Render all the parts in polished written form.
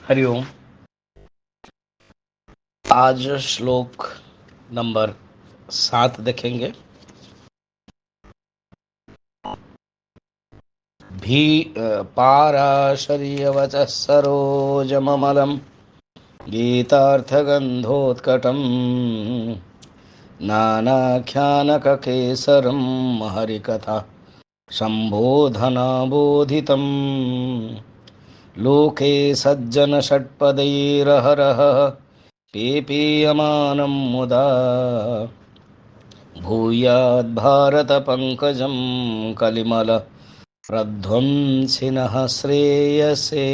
हरिओम। आज श्लोक नंबर 7 देखेंगे। भी पाराशर्यवचः सरोजममलं गीतार्थगन्धोत्कटं नानाख्यानककेसरं हरिकथा सम्बोधनाबोधितम् लोके सज्जनषट्पदैरहरः पेपीयमानं मुदा भूयाद्भारतपङ्कजं कलिमल प्रध्वंसिनः श्रेयसे।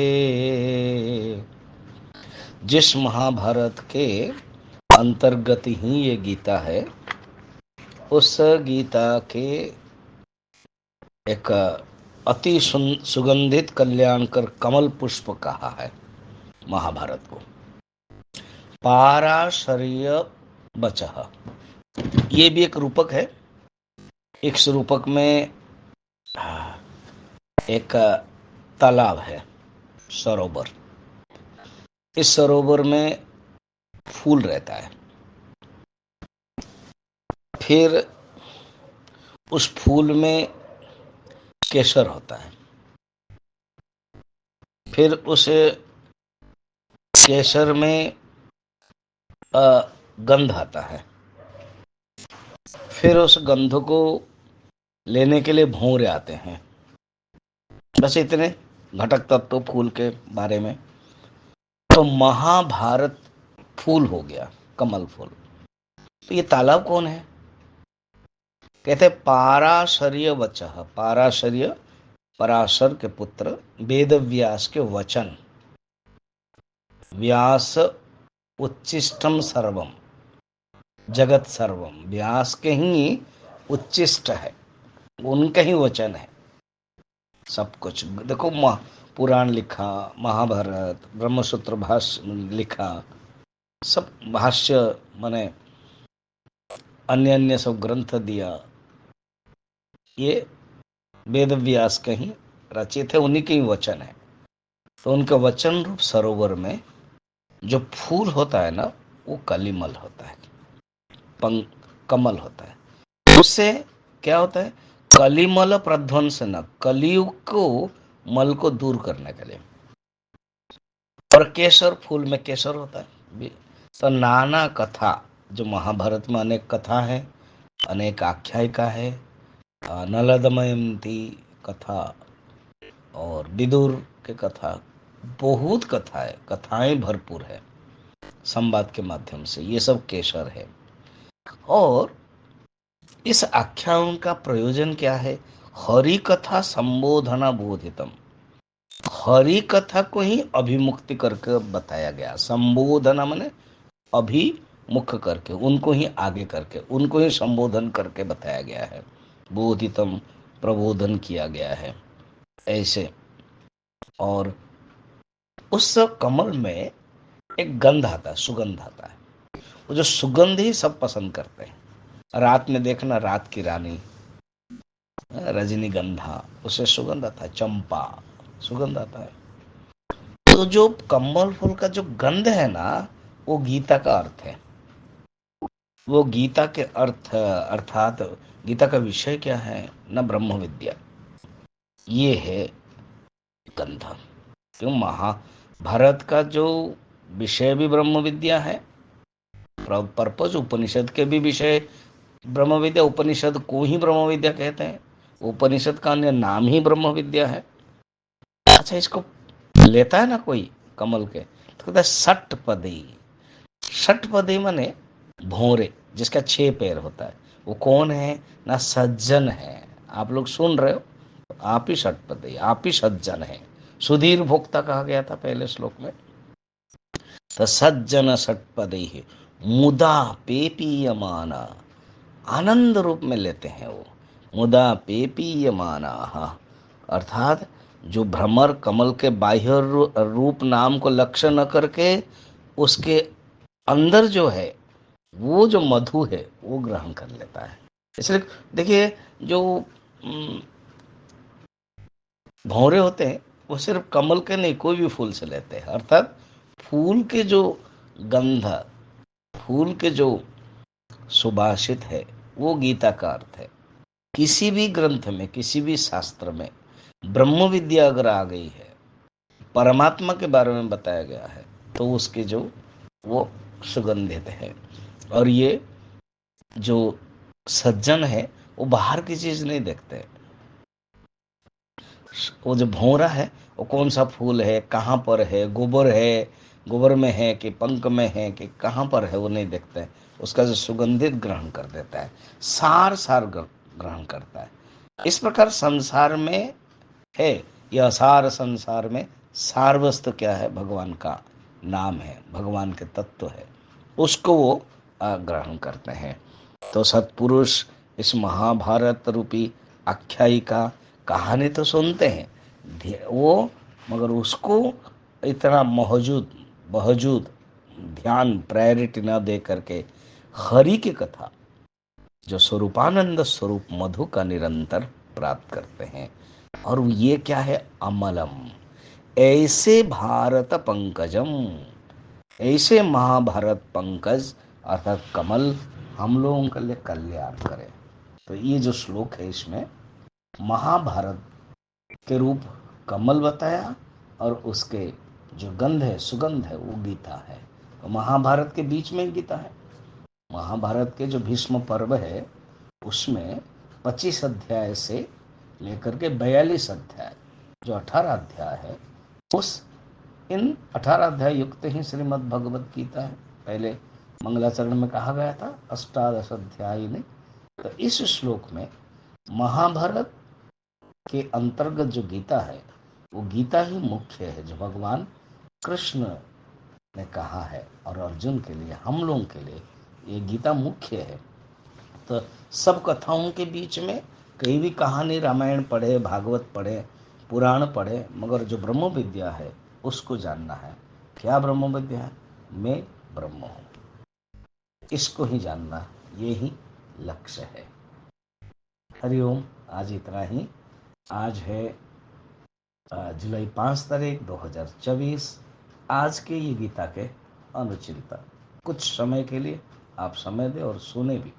जिस महाभारत के अंतर्गत ही ये गीता है, उस गीता के एक अति सुगंधित कल्याणकर कमल पुष्प कहा है महाभारत को। पाराशर्य वचः, ये भी एक रूपक है। इस रूपक में एक तालाब है, सरोवर। इस सरोवर में फूल रहता है। फिर उस फूल में केसर होता है। फिर उस केसर में गंध आता है। फिर उस गंध को लेने के लिए भौरे आते हैं। बस इतने घटक तत्व फूल के बारे में। तो महाभारत फूल हो गया, कमल फूल। तो ये तालाब कौन है? कहते पाराशर्य वचः। पाराशर्य पराशर के पुत्र, वेद व्यास के वचन। व्यास उच्चिष्टम सर्वम, जगत सर्वम। व्यास के ही उच्चिष्ट है, उनके ही वचन है सब कुछ। देखो, पुराण लिखा, महाभारत, ब्रह्मसूत्र भाष्य लिखा, सब भाष्य माने अन्य अन्य सब ग्रंथ दिया, ये वेद व्यास के ही रचित है, उन्हीं के ही वचन है। तो उनके वचन रूप सरोवर में जो फूल होता है ना, वो कलिमल होता है, कमल होता है। उससे क्या होता है? कलिमल प्रध्वंसन, कलियुग को, मल को दूर करने के लिए। और केसर, फूल में केसर होता है। तो नाना कथा, जो महाभारत में अनेक कथा है, अनेक आख्यायिका है, नल दमयंती कथा और विदुर के कथा, बहुत कथा है, कथाएं भरपूर है संवाद के माध्यम से। ये सब केसर है। और इस आख्यान का प्रयोजन क्या है? हरि कथा संबोधना बोधितम। हरि कथा को ही अभिमुक्ति करके बताया गया। संबोधना माने अभिमुख करके, उनको ही आगे करके, उनको ही संबोधन करके बताया गया है। बोधितम, प्रबोधन किया गया है ऐसे। और उस कमल में एक गंध आता है, सुगंध आता है। वो जो सुगंध ही सब पसंद करते हैं। रात में देखना, रात की रानी रजनीगंधा, उसे सुगंध आता है। चंपा, सुगंध आता है। तो जो कमल फूल का जो गंध है ना, वो गीता का अर्थ है। वो गीता के अर्थ, अर्थात गीता का विषय क्या है ना? ब्रह्म विद्या। ये है गंध। क्यों? महाभारत का जो विषय भी ब्रह्म विद्या है, पर्पज उपनिषद के भी विषय ब्रह्म विद्या। उपनिषद को ही ब्रह्म विद्या कहते हैं। उपनिषद का अन्य नाम ही ब्रह्म विद्या है। अच्छा, इसको लेता है ना कोई कमल के, तो कहता है षटपदी। षटपदी माने भौरे, जिसका 6 पैर होता है। वो कौन है ना? सज्जन है। आप लोग सुन रहे हो, तो आप ही षटपदी, आप ही सज्जन है। सुधीर भोक्ता कहा गया था पहले श्लोक में। तो सज्जन षटपदी है, मुदा पेपीयमाना, आनंद रूप में लेते हैं वो। मुदा पेपीयमाना, अर्थात जो भ्रमर कमल के बाह्य रूप नाम को लक्ष्य न करके, उसके अंदर जो है, वो जो मधु है, वो ग्रहण कर लेता है। इसलिए देखिए, जो भौरे होते हैं, वो सिर्फ कमल के नहीं, कोई भी फूल से लेते हैं। अर्थात फूल के जो गंध, फूल के जो सुभाषित है, वो गीता का अर्थ है। किसी भी ग्रंथ में, किसी भी शास्त्र में ब्रह्म विद्या अगर आ गई है, परमात्मा के बारे में बताया गया है, तो उसके जो वो सुगंधित है। और ये जो सज्जन है वो बाहर की चीज नहीं देखते। वो जो भौरा है वो कौन सा फूल है, कहाँ पर है, गोबर है, गोबर में है कि पंख में है कि कहाँ पर है, वो नहीं देखते हैं। उसका जो सुगंधित ग्रहण कर देता है, सार सार ग्रहण करता है। इस प्रकार संसार में है, यह सार संसार में सार वस्तु क्या है, भगवान का नाम है, भगवान के तत्व है, उसको वो ग्रहण करते हैं। तो सत्पुरुष इस महाभारत रूपी आख्यायिका कहानी तो सुनते हैं वो, मगर उसको इतना मौजूद बहुजूद ध्यान प्रायोरिटी न दे करके हरि की कथा, जो स्वरूपानंद स्वरूप मधु का निरंतर प्राप्त करते हैं। और ये क्या है, अमलम, ऐसे भारत पंकजम, ऐसे महाभारत पंकज अर्थात कमल हम लोगों के लिए कल्याण करे। तो ये जो श्लोक है इसमें महाभारत के रूप कमल बताया, और उसके जो गंध है, सुगंध है, वो गीता है। तो महाभारत के बीच में गीता है। महाभारत के जो भीष्म पर्व है उसमें 25 अध्याय से लेकर के 42 अध्याय, जो 18 अध्याय है, उस इन 18 अध्याय युक्त ही श्रीमद् भगवद गीता है। पहले मंगलाचरण में कहा गया था अष्टादश अध्याय ने। तो इस श्लोक में महाभारत के अंतर्गत जो गीता है वो गीता ही मुख्य है, जो भगवान कृष्ण ने कहा है, और अर्जुन के लिए, हम लोगों के लिए ये गीता मुख्य है। तो सब कथाओं के बीच में कहीं भी कहानी, रामायण पढ़े, भागवत पढ़े, पुराण पढ़े, मगर जो ब्रह्म विद्या है उसको जानना है। क्या ब्रह्म विद्या है? मैं ब्रह्म हूँ, इसको ही जानना, ये ही लक्ष्य है। हरिओम। आज इतना ही। आज है जुलाई 5 तारीख 2024। आज के ये गीता के अनुचिंतन कुछ समय के लिए आप समय दें और सुने भी।